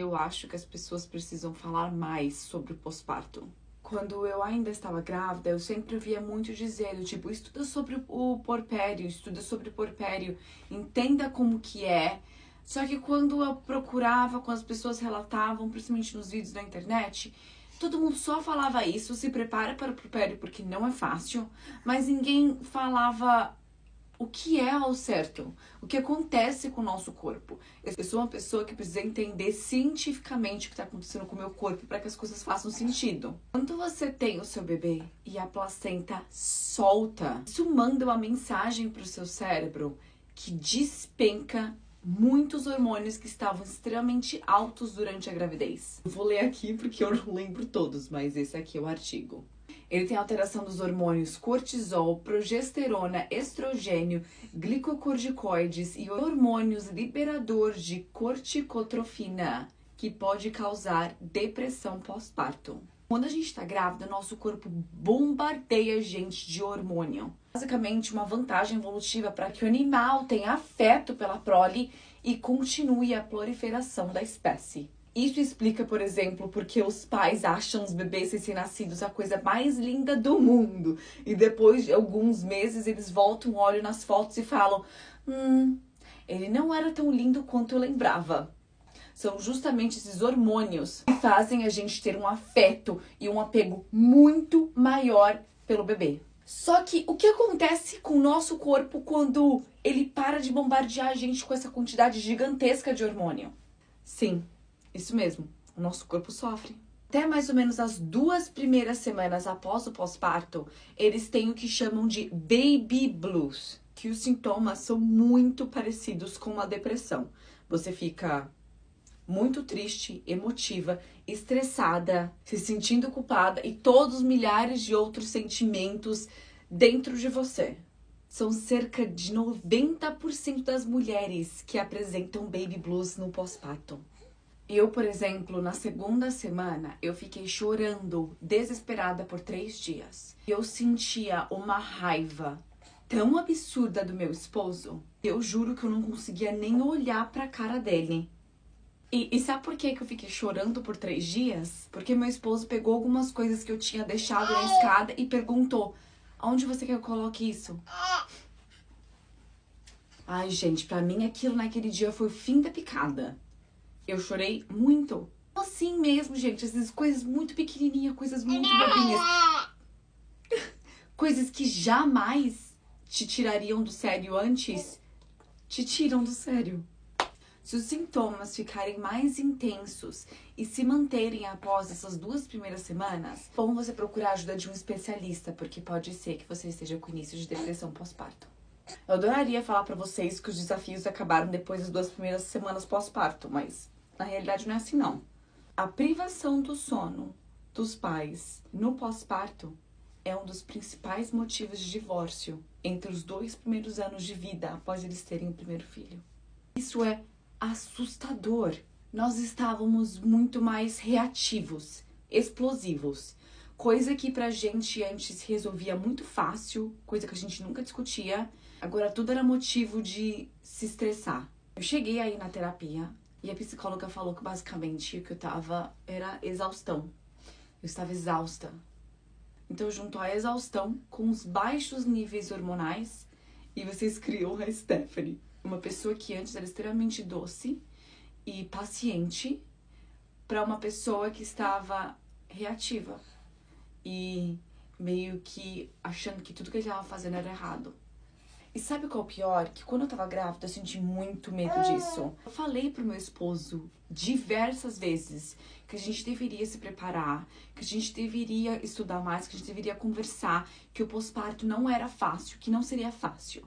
Eu acho que as pessoas precisam falar mais sobre o pós-parto. Quando eu ainda estava grávida, eu sempre ouvia muito dizer, tipo, estuda sobre o porpério, estuda sobre o porpério, entenda como que é. Só que quando eu procurava, quando as pessoas relatavam, principalmente nos vídeos da internet, todo mundo só falava isso, se prepara para o porpério porque não é fácil, mas ninguém falava o que é ao certo, o que acontece com o nosso corpo. Eu sou uma pessoa que precisa entender cientificamente o que está acontecendo com o meu corpo para que as coisas façam sentido. Quando você tem o seu bebê e a placenta solta, isso manda uma mensagem para o seu cérebro que despenca muitos hormônios que estavam extremamente altos durante a gravidez. Eu vou ler aqui porque eu não lembro todos, mas esse aqui é o artigo. Ele tem alteração dos hormônios cortisol, progesterona, estrogênio, glicocorticoides e hormônios liberador de corticotrofina, que pode causar depressão pós-parto. Quando a gente está grávida, nosso corpo bombardeia a gente de hormônio. Basicamente, uma vantagem evolutiva para que o animal tenha afeto pela prole e continue a proliferação da espécie. Isso explica, por exemplo, porque os pais acham os bebês recém-nascidos a coisa mais linda do mundo. E depois de alguns meses, eles voltam, olham nas fotos e falam: ele não era tão lindo quanto eu lembrava. São justamente esses hormônios que fazem a gente ter um afeto e um apego muito maior pelo bebê. Só que o que acontece com o nosso corpo quando ele para de bombardear a gente com essa quantidade gigantesca de hormônio? Sim. Isso mesmo, o nosso corpo sofre. Até mais ou menos as 2 primeiras semanas após o pós-parto, eles têm o que chamam de baby blues, que os sintomas são muito parecidos com uma depressão. Você fica muito triste, emotiva, estressada, se sentindo culpada e todos os milhares de outros sentimentos dentro de você. São cerca de 90% das mulheres que apresentam baby blues no pós-parto. Eu, por exemplo, na 2ª semana, eu fiquei chorando, desesperada por 3 dias. Eu sentia uma raiva tão absurda do meu esposo, que eu juro que eu não conseguia nem olhar pra cara dele. E sabe por que eu fiquei chorando por 3 dias? Porque meu esposo pegou algumas coisas que eu tinha deixado na escada e perguntou: aonde você quer que eu coloque isso? Ai, gente, pra mim aquilo naquele dia foi o fim da picada. Eu chorei muito. Assim mesmo, gente. Essas coisas muito pequenininhas, coisas muito bobinhas. Coisas que jamais te tirariam do sério antes, te tiram do sério. Se os sintomas ficarem mais intensos e se manterem após essas 2 primeiras semanas, é bom você procurar a ajuda de um especialista, porque pode ser que você esteja com início de depressão pós-parto. Eu adoraria falar pra vocês que os desafios acabaram depois das 2 primeiras semanas pós-parto, mas na realidade não é assim não. A privação do sono dos pais no pós-parto é um dos principais motivos de divórcio entre os 2 primeiros anos de vida após eles terem o primeiro filho. Isso é assustador. Nós estávamos muito mais reativos, explosivos. Coisa que pra gente antes resolvia muito fácil, coisa que a gente nunca discutia. Agora tudo era motivo de se estressar. Eu cheguei aí na terapia e a psicóloga falou que basicamente o que eu tava era exaustão. Eu estava exausta. Então juntou a exaustão com os baixos níveis hormonais e vocês criam a Stephanie. Uma pessoa que antes era extremamente doce e paciente para uma pessoa que estava reativa e meio que achando que tudo que ele estava fazendo era errado. E sabe qual é o pior? Que quando eu tava grávida, eu senti muito medo disso. Eu falei pro meu esposo diversas vezes que a gente deveria se preparar, que a gente deveria estudar mais, que a gente deveria conversar, que o pós-parto não era fácil, que não seria fácil.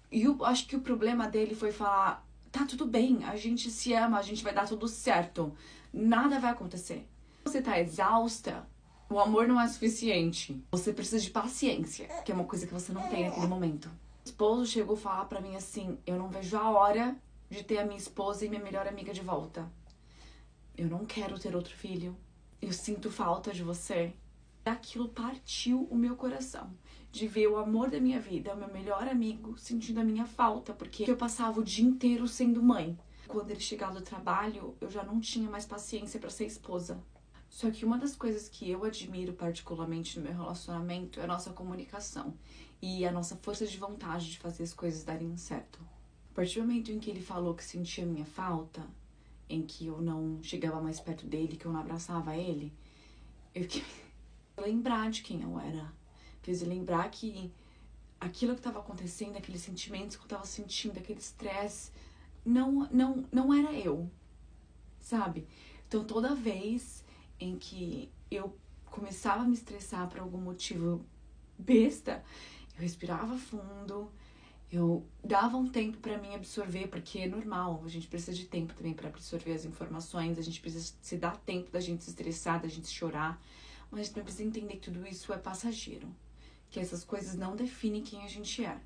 E eu acho que o problema dele foi falar: tá tudo bem, a gente se ama, a gente vai dar tudo certo, nada vai acontecer. Você tá exausta, o amor não é suficiente. Você precisa de paciência, que é uma coisa que você não tem naquele momento. O esposo chegou a falar pra mim assim: eu não vejo a hora de ter a minha esposa e minha melhor amiga de volta. Eu não quero ter outro filho. Eu sinto falta de você. Aquilo partiu o meu coração. De ver o amor da minha vida, o meu melhor amigo, sentindo a minha falta. Porque eu passava o dia inteiro sendo mãe. Quando ele chegava do trabalho, eu já não tinha mais paciência pra ser esposa. Só que uma das coisas que eu admiro particularmente no meu relacionamento é a nossa comunicação e a nossa força de vontade de fazer as coisas darem certo. A partir do momento em que ele falou que sentia minha falta, em que eu não chegava mais perto dele, que eu não abraçava ele, eu fiquei lembrar de quem eu era. Fez eu lembrar que aquilo que estava acontecendo, aqueles sentimentos que eu estava sentindo, aquele estresse, não era eu, sabe? Então toda vez em que eu começava a me estressar por algum motivo besta, eu respirava fundo, eu dava um tempo pra mim absorver, porque é normal, a gente precisa de tempo também pra absorver as informações, a gente precisa se dar tempo da gente se estressar, da gente chorar, mas a gente precisa entender que tudo isso é passageiro, que essas coisas não definem quem a gente é.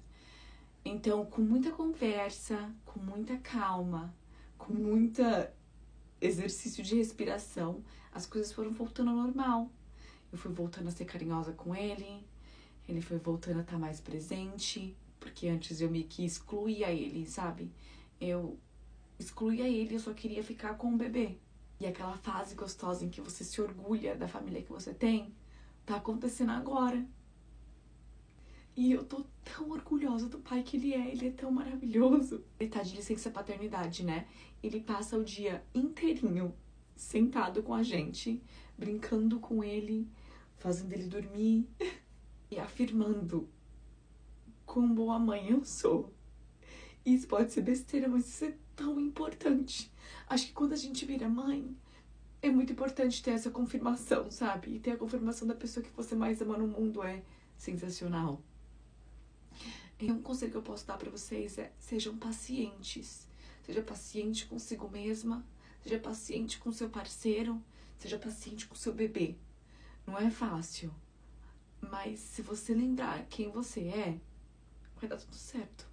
Então, com muita conversa, com muita calma, com muita exercício de respiração, as coisas foram voltando ao normal. Eu fui voltando a ser carinhosa com ele foi voltando a estar mais presente, porque antes eu meio que excluía ele, sabe? Eu excluía ele, eu só queria ficar com o bebê. E aquela fase gostosa em que você se orgulha da família que você tem, tá acontecendo agora. E eu tô tão orgulhosa do pai que ele é tão maravilhoso. Ele tá de licença paternidade, né? Ele passa o dia inteirinho sentado com a gente, brincando com ele, fazendo ele dormir e afirmando quão boa mãe eu sou. Isso pode ser besteira, mas isso é tão importante. Acho que quando a gente vira mãe, é muito importante ter essa confirmação, sabe? E ter a confirmação da pessoa que você mais ama no mundo é sensacional. E um conselho que eu posso dar pra vocês é: sejam pacientes. Seja paciente consigo mesma, seja paciente com seu parceiro, seja paciente com seu bebê. Não é fácil, mas se você lembrar quem você é, vai dar tudo certo.